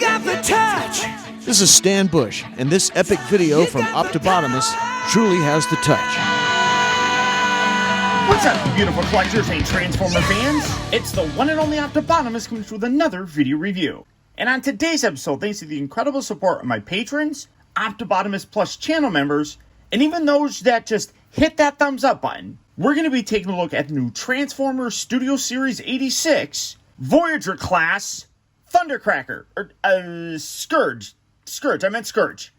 got the touch. This is Stan Bush, and this epic video from Optibotimus truly has the touch. What's up, you beautiful collectors and Transformer fans? It's the one and only Optibotimus coming through with another video review. And on today's episode, thanks to the incredible support of my patrons, Optibotimus Plus channel members, and even those that just hit that thumbs up button, we're going to be taking a look at the new Transformers Studio Series 86 Voyager Class Thundercracker, or Scourge. I meant Scourge.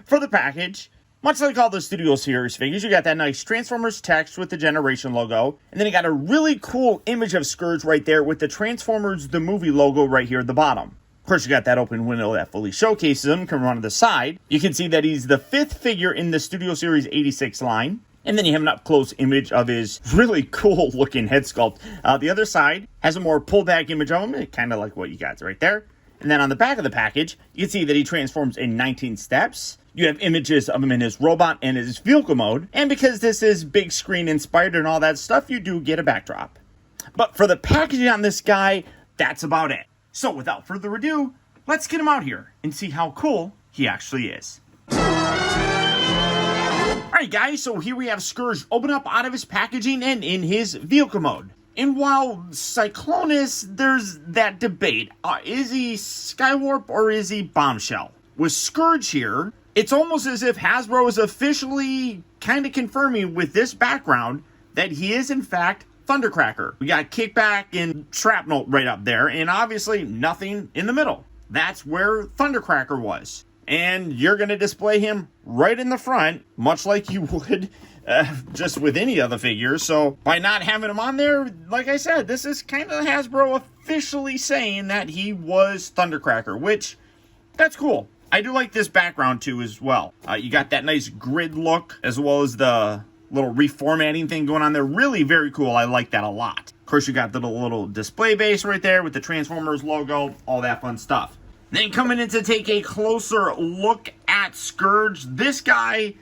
For the package, much like all the Studio Series figures, you got that nice Transformers text with the Generation logo, and then you got a really cool image of Scourge right there with the Transformers the movie logo right here at the bottom. Of course, you got that open window that fully showcases him coming around to the side. You can see that he's the 5th figure in the Studio Series 86 line. And then you have an up-close image of his really cool-looking head sculpt. The other side has a more pulled-back image of him, kind of like what you got right there. And then on the back of the package, you can see that he transforms in 19 steps. You have images of him in his robot and his vehicle mode. And because this is big screen inspired and all that stuff, you do get a backdrop. But for the packaging on this guy, that's about it. So without further ado, let's get him out here and see how cool he actually is. Alright guys, so here we have Scourge open up out of his packaging and in his vehicle mode. And while Cyclonus, there's that debate. Is he Skywarp or is he Bombshell? With Scourge here, it's almost as if Hasbro is officially kind of confirming with this background that he is in fact Thundercracker. We got Kickback and Shrapnel right up there, and obviously nothing in the middle. That's where Thundercracker was. And you're going to display him right in the front, much like you would just with any other figure. So by not having him on there, like I said, this is kind of Hasbro officially saying that he was Thundercracker, which, that's cool. I do like this background too as well. You got that nice grid look, as well as the little reformatting thing going on there. Really very cool. I like that a lot. Of course, you got the little display base right there with the Transformers logo, all that fun stuff. Then coming in to take a closer look at Scourge, this guy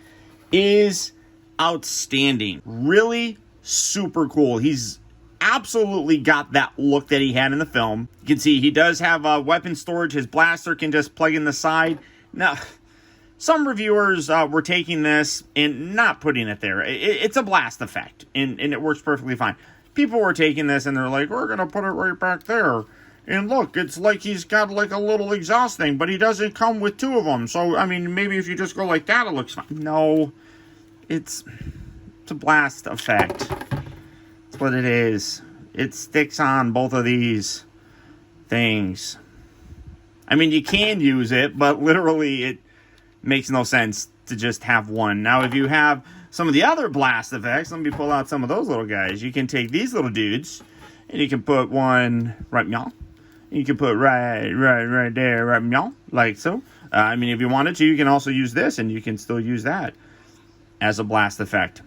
is outstanding. Really super cool. He's absolutely got that look that he had in the film. You can see he does have weapon storage. His blaster can just plug in the side. Now, some reviewers were taking this and not putting it there. It's a blast effect, and it works perfectly fine. People were taking this and they're like, we're going to put it right back there. And look, it's like he's got like a little exhaust thing, but he doesn't come with two of them. So, I mean, maybe if you just go like that, it looks fine. No, it's a blast effect. That's what it is. It sticks on both of these things. I mean, you can use it, but literally it makes no sense to just have one. Now, if you have some of the other blast effects, let me pull out some of those little guys. You can take these little dudes, and you can put one right now. You can put right there, right meow, like so. I mean, if you wanted to, you can also use this, and you can still use that as a blast effect.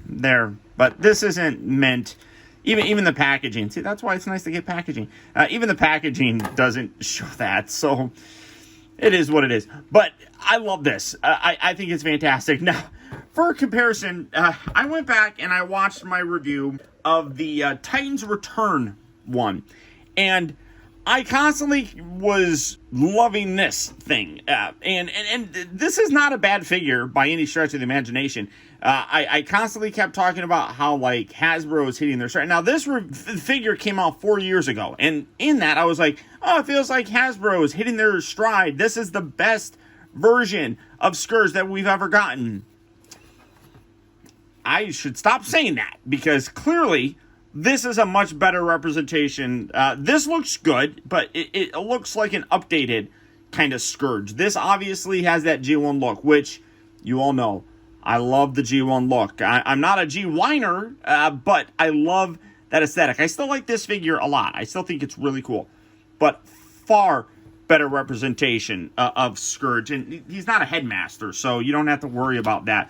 There. But this isn't meant, even the packaging. See, that's why it's nice to get packaging. Even the packaging doesn't show that, so it is what it is. But I love this. I think it's fantastic. Now, for comparison, I went back and I watched my review of the Titans Return one, and I constantly was loving this thing, and this is not a bad figure by any stretch of the imagination. I constantly kept talking about how, like, Hasbro is hitting their stride. Now, this figure came out 4 years ago, and in that, I was like, oh, it feels like Hasbro is hitting their stride. This is the best version of Scourge that we've ever gotten. I should stop saying that, because clearly this is a much better representation. This looks good, but it looks like an updated kind of Scourge. This obviously has that G1 look, which you all know. I love the G1 look. I'm not a G whiner, but I love that aesthetic. I still like this figure a lot. I still think it's really cool. But far better representation of Scourge. And he's not a headmaster, so you don't have to worry about that.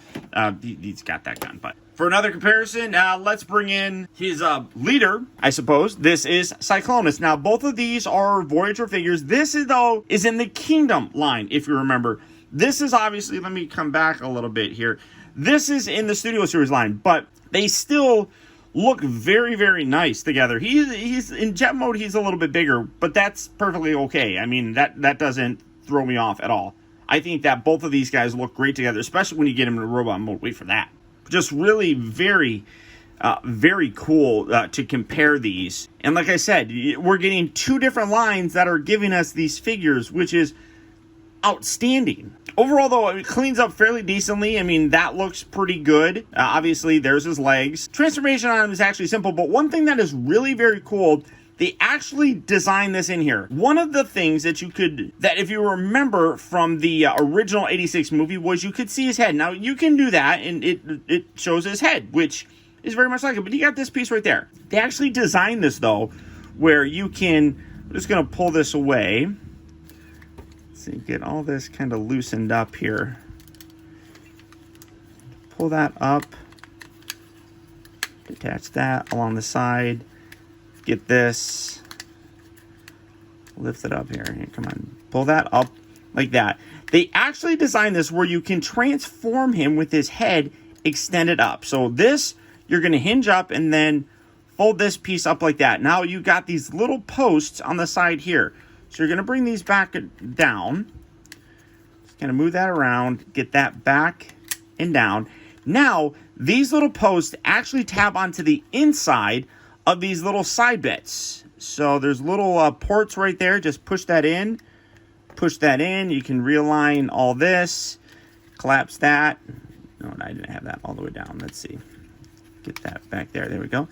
He's got that gun, but for another comparison, let's bring in his leader, I suppose. This is Cyclonus. Now, both of these are Voyager figures. This, though, is in the Kingdom line, if you remember. This is obviously, let me come back a little bit here. This is in the Studio Series line, but they still look very, very nice together. He's in jet mode, he's a little bit bigger, but that's perfectly okay. I mean, that doesn't throw me off at all. I think that both of these guys look great together, especially when you get them in robot mode. Wait for that. Just really very, very cool to compare these. And like I said, we're getting two different lines that are giving us these figures, which is outstanding. Overall, though, it cleans up fairly decently. I mean, that looks pretty good. Obviously, there's his legs. Transformation on him is actually simple, but one thing that is really very cool, they actually designed this in here. One of the things that if you remember from the original 86 movie, was you could see his head. Now, you can do that, and it shows his head, which is very much like it, but you got this piece right there. They actually designed this, though, where you can, I'm just going to pull this away. So you get all this kind of loosened up here. Pull that up. Detach that along the side. Get this. Lift it up here. Come on. Pull that up like that. They actually designed this where you can transform him with his head extended up. So this, you're going to hinge up and then fold this piece up like that. Now you got these little posts on the side here. So you're going to bring these back down. Just going to move that around. Get that back and down. Now, these little posts actually tab onto the inside of these little side bits. So there's little ports right there. Just push that in. Push that in. You can realign all this. Collapse that. No, I didn't have that all the way down. Let's see. Get that back there. There we go.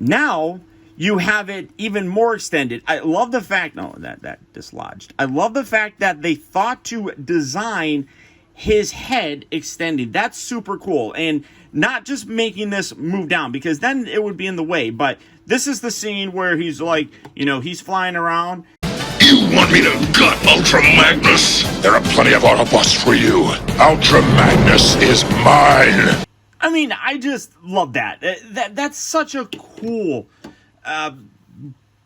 Now you have it even more extended. I love the fact, no, that dislodged. I love the fact that they thought to design his head extending. That's super cool. And not just making this move down, because then it would be in the way. But this is the scene where he's like, he's flying around. You want me to gut Ultra Magnus? There are plenty of Autobots for you. Ultra Magnus is mine. I mean, I just love that. That's such a cool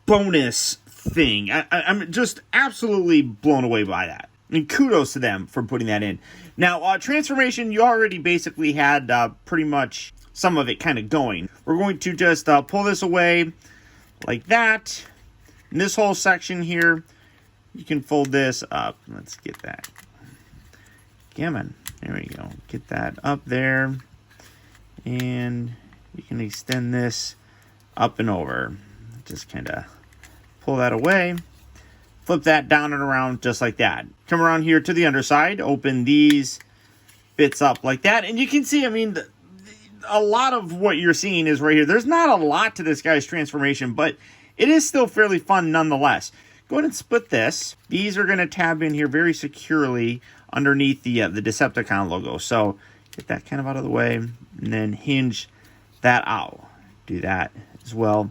bonus thing. I'm just absolutely blown away by that. I mean, kudos to them for putting that in. Now, transformation, you already basically had pretty much some of it kind of going. We're going to just pull this away like that. And this whole section here, you can fold this up. Let's get that. Come on. There we go. Get that up there. And you can extend this up and over. Just kind of pull that away. Flip that down and around just like that. Come around here to the underside. Open these bits up like that. And you can see, I mean, a lot of what you're seeing is right here. There's not a lot to this guy's transformation, but it is still fairly fun nonetheless. Go ahead and split this. These are going to tab in here very securely underneath the Decepticon logo. So get that kind of out of the way and then hinge that out. Do that as well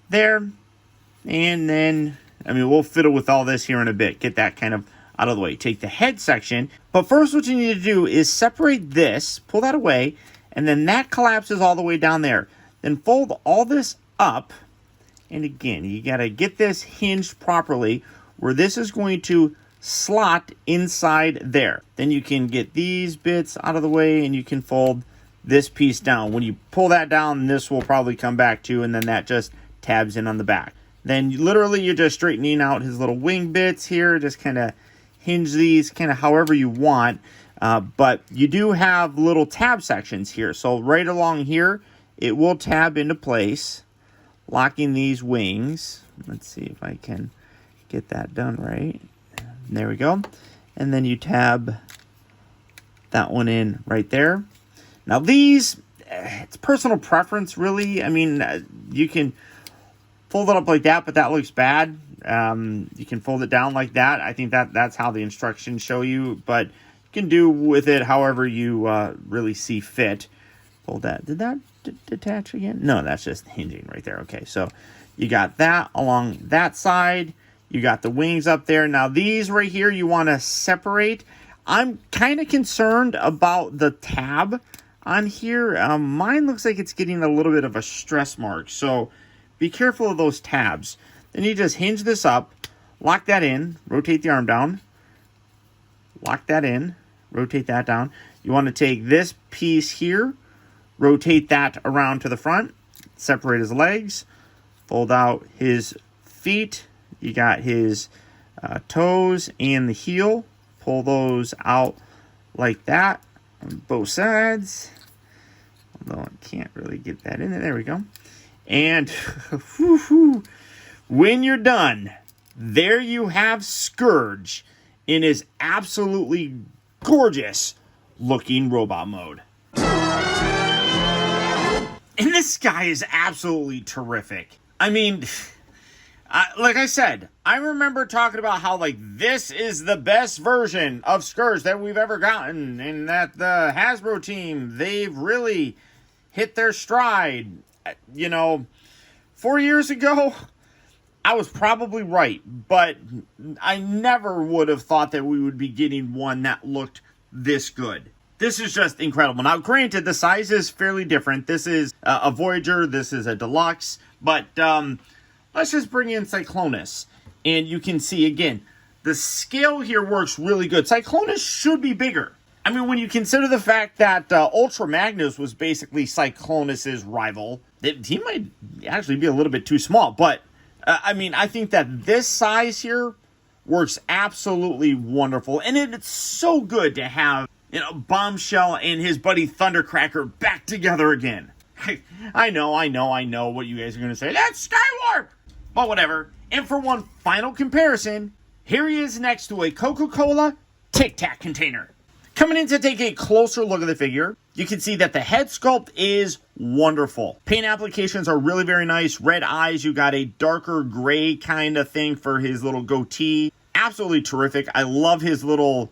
there. And then, I mean, we'll fiddle with all this here in a bit. Get that kind of out of the way. Take the head section. But first what you need to do is separate this, pull that away, and then that collapses all the way down there. Then fold all this up. And again, you got to get this hinged properly where this is going to slot inside there. Then you can get these bits out of the way and you can fold this piece down. When you pull that down, this will probably come back too, and then that just tabs in on the back. Then literally you're just straightening out his little wing bits here. Just kind of hinge these kind of however you want. But you do have little tab sections here. So right along here, it will tab into place, locking these wings. Let's see if I can get that done right. There we go. And then you tab that one in right there. Now these, it's personal preference really. I mean, you can fold it up like that, but that looks bad. You can fold it down like that. I think that's how the instructions show you, but you can do with it however you really see fit. Fold that. Did that detach again? No, that's just hinging right there. Okay, so you got that along that side. You got the wings up there. Now these right here you want to separate. I'm kind of concerned about the tab on here. Mine looks like it's getting a little bit of a stress mark, so be careful of those tabs. Then you just hinge this up, lock that in, rotate the arm down, lock that in, rotate that down. You want to take this piece here, rotate that around to the front, separate his legs, fold out his feet. You got his toes and the heel. Pull those out like that on both sides. Although I can't really get that in there. There we go. And when you're done, there you have Scourge in his absolutely gorgeous looking robot mode. And this guy is absolutely terrific. I mean, like I said, I remember talking about how, like, this is the best version of Scourge that we've ever gotten, and that the Hasbro team, they've really hit their stride. You know, 4 years ago, I was probably right, but I never would have thought that we would be getting one that looked this good. This is just incredible. Now, granted, the size is fairly different. This is a Voyager, this is a Deluxe, but let's just bring in Cyclonus. And you can see, again, the scale here works really good. Cyclonus should be bigger. I mean, when you consider the fact that Ultra Magnus was basically Cyclonus's rival, he might actually be a little bit too small. But, I mean, I think that this size here works absolutely wonderful. And it's so good to have, you know, Bombshell and his buddy Thundercracker back together again. I know what you guys are going to say. That's Skywarp! But whatever. And for one final comparison, here he is next to a Coca-Cola Tic Tac container. Coming in to take a closer look at the figure, you can see that the head sculpt is wonderful. Paint applications are really very nice. Red eyes, you got a darker gray kind of thing for his little goatee. Absolutely terrific. I love his little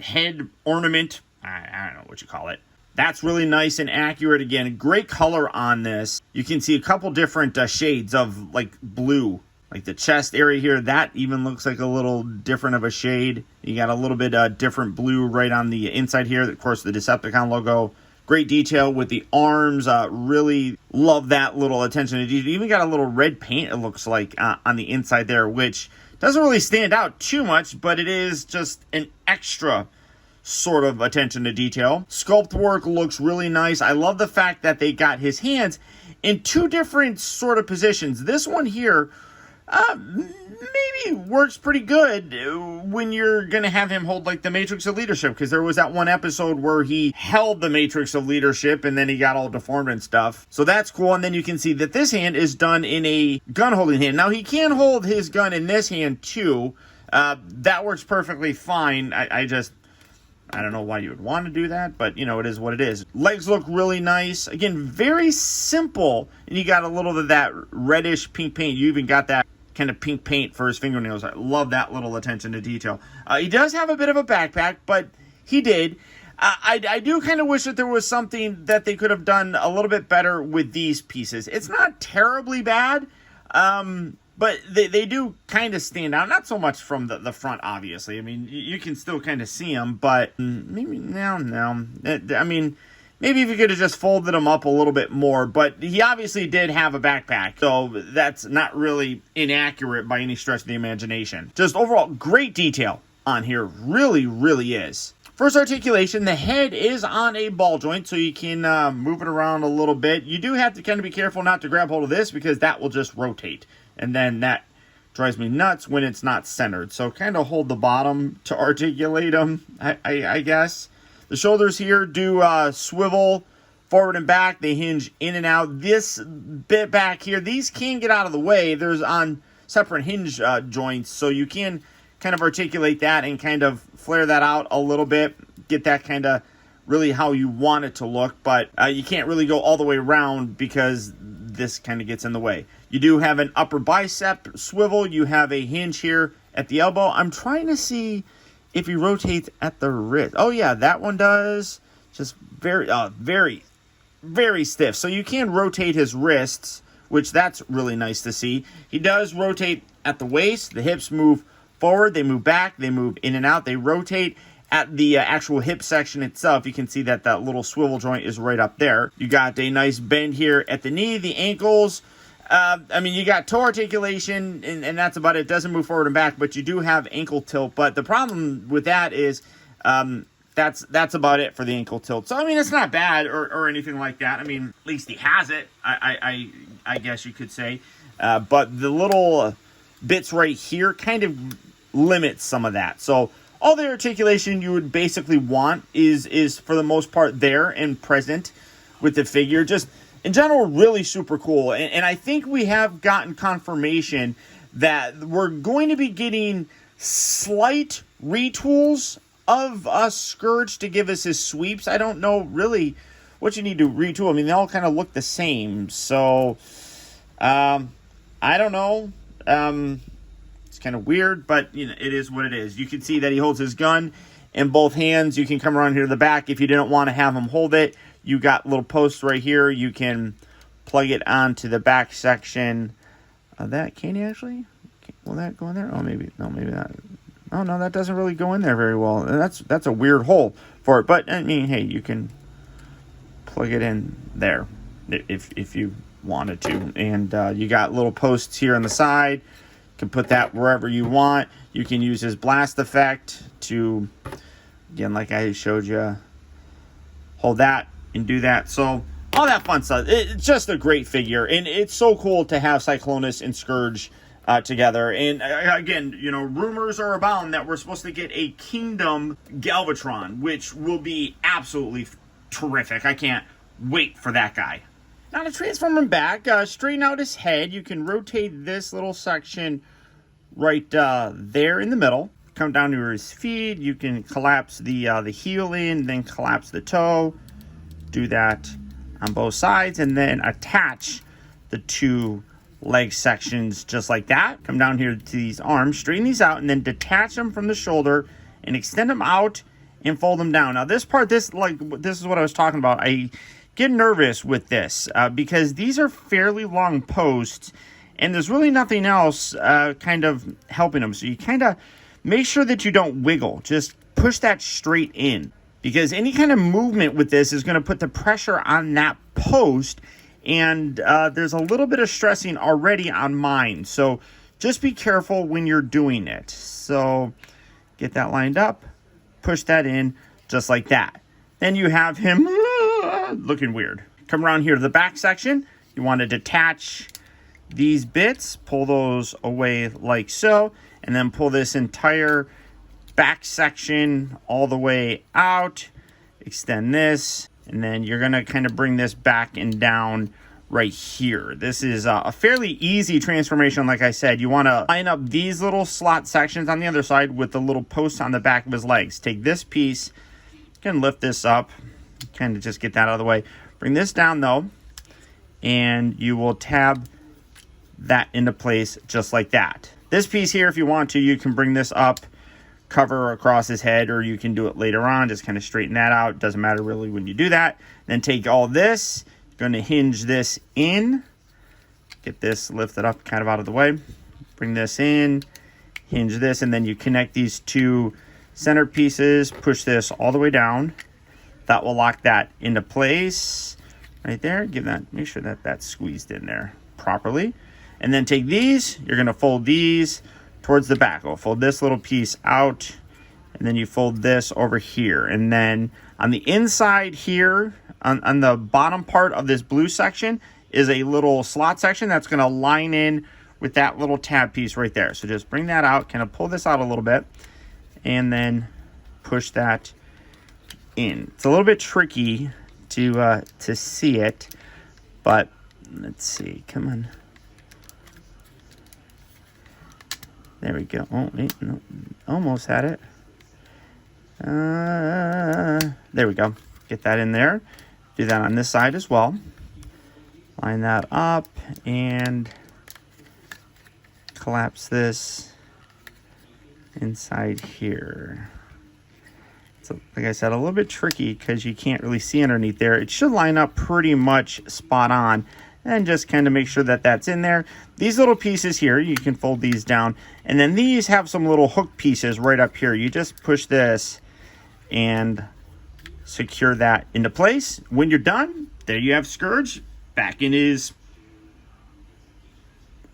head ornament. I don't know what you call it. That's really nice and accurate. Again, great color on this. You can see a couple different shades of, like, blue. Like the chest area here, that even looks like a little different of a shade. You got a little bit different blue right on the inside here. Of course, the Decepticon logo. Great detail with the arms. Really love that little attention to detail. You even got a little red paint, it looks like, on the inside there, which doesn't really stand out too much, but it is just an extra sort of attention to detail. Sculpt work looks really nice. I love the fact that they got his hands in two different sort of positions. This one here maybe works pretty good when you're going to have him hold, like, the Matrix of Leadership, because there was that one episode where he held the Matrix of Leadership and then he got all deformed and stuff. So that's cool. And then you can see that this hand is done in a gun-holding hand. Now, he can hold his gun in this hand, too. That works perfectly fine. I don't know why you would want to do that, but, you know, it is what it is. Legs look really nice. Again, very simple. And you got a little of that reddish pink paint. You even got that kind of pink paint for his fingernails. I love that little attention to detail. He does have a bit of a backpack, but he did. I do kind of wish that there was something that they could have done a little bit better with these pieces. It's not terribly bad, but they do kind of stand out. Not so much from the front, obviously. I mean, you can still kind of see them, but maybe no. I mean, maybe if you could have just folded them up a little bit more. But he obviously did have a backpack, so that's not really inaccurate by any stretch of the imagination. Just overall, great detail on here. Really, really is. First articulation, the head is on a ball joint, so you can move it around a little bit. You do have to kind of be careful not to grab hold of this, because that will just rotate. And then that drives me nuts when it's not centered. So kind of hold the bottom to articulate them, I guess. The shoulders here do swivel forward and back. They hinge in and out. This bit back here, these can get out of the way. There's on separate hinge joints, so you can kind of articulate that and kind of flare that out a little bit. Get that kind of really how you want it to look, but you can't really go all the way around because this kind of gets in the way. You do have an upper bicep swivel. You have a hinge here at the elbow. I'm trying to see if he rotates at the wrist. Oh yeah, that one does. Just very, very stiff. So you can rotate his wrists, which that's really nice to see. He does rotate at the waist. The hips move forward. They move back. They move in and out. They rotate at the actual hip section itself. You can see that that little swivel joint is right up there. You got a nice bend here at the knee, the ankles. I mean, you got toe articulation, and that's about it. It doesn't move forward and back, but you do have ankle tilt. But the problem with that is that's about it for the ankle tilt. So I mean, it's not bad or anything like that. I mean, at least he has it. I guess you could say. But the little bits right here kind of limits some of that. So all the articulation you would basically want is for the most part there and present with the figure. Just in general, really super cool. And I think we have gotten confirmation that we're going to be getting slight retools of Scourge to give us his sweeps. I don't know really what you need to retool. I mean, they all kind of look the same. So, I don't know. It's kind of weird, but you know, it is what it is. You can see that he holds his gun in both hands. You can come around here to the back if you didn't want to have him hold it. You got little posts right here. You can plug it onto the back section of that. Can you actually? Will that go in there? Oh, maybe. No, maybe not. Oh, no, that doesn't really go in there very well. That's a weird hole for it. But, I mean, hey, you can plug it in there if you wanted to. And you got little posts here on the side. You can put that wherever you want. You can use his blast effect to, again, like I showed you, hold that and do that. So, all that fun stuff. It's just a great figure. And it's so cool to have Cyclonus and Scourge together. And again, you know, rumors are abound that we're supposed to get a Kingdom Galvatron, which will be absolutely terrific. I can't wait for that guy. Now to transform him back, straighten out his head. You can rotate this little section right there in the middle. Come down to his feet. You can collapse the heel in, then collapse the toe. Do that on both sides, and then attach the two leg sections just like that. Come down here to these arms, straighten these out, and then detach them from the shoulder and extend them out and fold them down. Now this part, this is what I was talking about. I get nervous with this because these are fairly long posts and there's really nothing else kind of helping them. So you kind of make sure that you don't wiggle. Just push that straight in, because any kind of movement with this is going to put the pressure on that post. And there's a little bit of stressing already on mine. So just be careful when you're doing it. So get that lined up. Push that in just like that. Then you have him looking weird. Come around here to the back section. You want to detach these bits. Pull those away like so. And then pull this entire back section all the way out. Extend this. And then you're going to kind of bring this back and down right here. This is a fairly easy transformation. Like I said, you want to line up these little slot sections on the other side with the little posts on the back of his legs. Take this piece, you can lift this up, kind of just get that out of the way. Bring this down though, and you will tab that into place just like that. This piece here, if you want to, you can bring this up, cover across his head, or you can do it later on. Just kind of straighten that out. Doesn't matter really when you do that. Then take all this, going to hinge this in, get this lifted up kind of out of the way, bring this in, hinge this, and then you connect these two center pieces, push this all the way down. That will lock that into place right there. Make sure that that's squeezed in there properly. And then take these, you're going to fold these towards the back. We'll fold this little piece out, and then you fold this over here. And then on the inside here, on the bottom part of this blue section, is a little slot section that's going to line in with that little tab piece right there. So just bring that out, kind of pull this out a little bit, and then push that in. It's a little bit tricky to see it, but let's see. Come on. There we go. Oh, wait, no, almost had it. There we go. Get that in there. Do that on this side as well. Line that up and collapse this inside here. So, like I said, a little bit tricky because you can't really see underneath there. It should line up pretty much spot on. And just kind of make sure that that's in there. These little pieces here, you can fold these down. And then these have some little hook pieces right up here. You just push this and secure that into place. When you're done, there you have Scourge back in his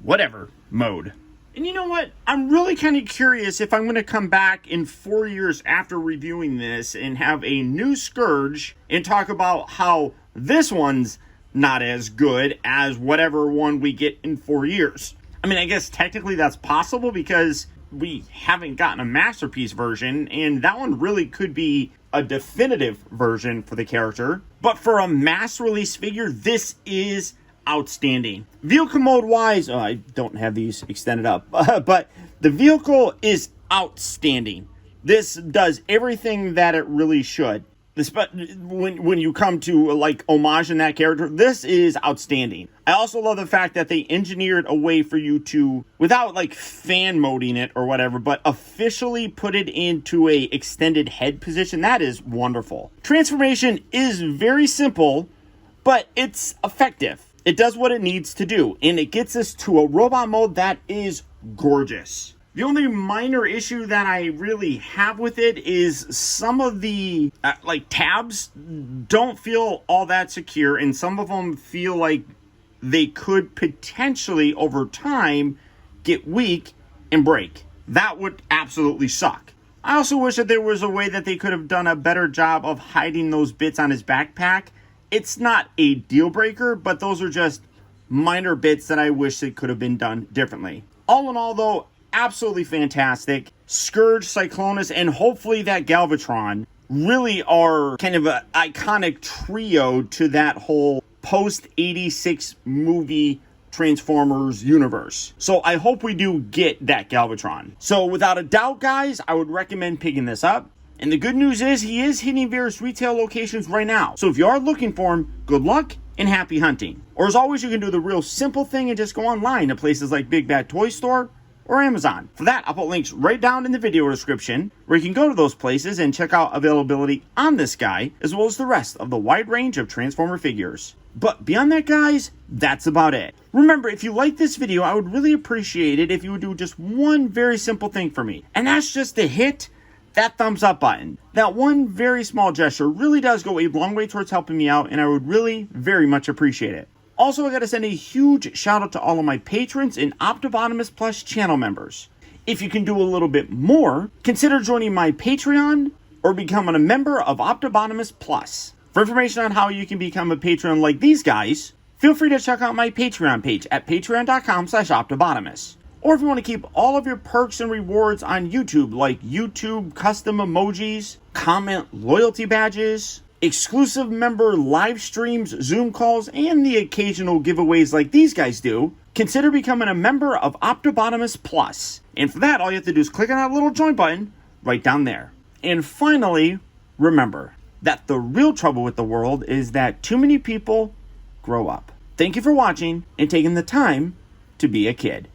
whatever mode. And you know what? I'm really kind of curious if I'm going to come back in 4 years after reviewing this and have a new Scourge and talk about how this one's not as good as whatever one we get in 4 years. I mean, I guess technically that's possible because we haven't gotten a Masterpiece version, and that one really could be a definitive version for the character. But for a mass release figure, this is outstanding. Vehicle mode wise, I don't have these extended up, but the vehicle is outstanding. This does everything that it really should. When you come to like homage in that character, this is outstanding. I also love the fact that they engineered a way for you to, without like fan moding it or whatever, but officially put it into a extended head position. That is wonderful. Transformation is very simple, but it's effective. It does what it needs to do, and it gets us to a robot mode that is gorgeous. The only minor issue that I really have with it is some of the tabs don't feel all that secure, and some of them feel like they could potentially over time get weak and break. That would absolutely suck. I also wish that there was a way that they could have done a better job of hiding those bits on his backpack. It's not a deal breaker, but those are just minor bits that I wish that could have been done differently. All in all, though, absolutely fantastic. Scourge, Cyclonus, and hopefully that Galvatron really are kind of an iconic trio to that whole post-86 movie Transformers universe. So I hope we do get that Galvatron. So without a doubt, guys, I would recommend picking this up. And the good news is he is hitting various retail locations right now. So if you are looking for him, good luck and happy hunting. Or as always, you can do the real simple thing and just go online to places like Big Bad Toy Store or Amazon. For that, I'll put links right down in the video description where you can go to those places and check out availability on this guy, as well as the rest of the wide range of Transformer figures. But beyond that, guys, that's about it. Remember, if you like this video, I would really appreciate it if you would do just one very simple thing for me, and that's just to hit that thumbs up button. That one very small gesture really does go a long way towards helping me out, and I would really very much appreciate it. Also, I gotta send a huge shout out to all of my patrons and Optibotimus Plus channel members. If you can do a little bit more, consider joining my Patreon or becoming a member of Optibotimus Plus. For information on how you can become a patron like these guys, feel free to check out my Patreon page at patreon.com/Optibotimus. Or if you want to keep all of your perks and rewards on YouTube, like YouTube custom emojis, comment loyalty badges, exclusive member live streams, Zoom calls, and the occasional giveaways like these guys do, consider becoming a member of Optibotimus Plus. And for that, all you have to do is click on that little join button right down there. And finally, remember that the real trouble with the world is that too many people grow up. Thank you for watching and taking the time to be a kid.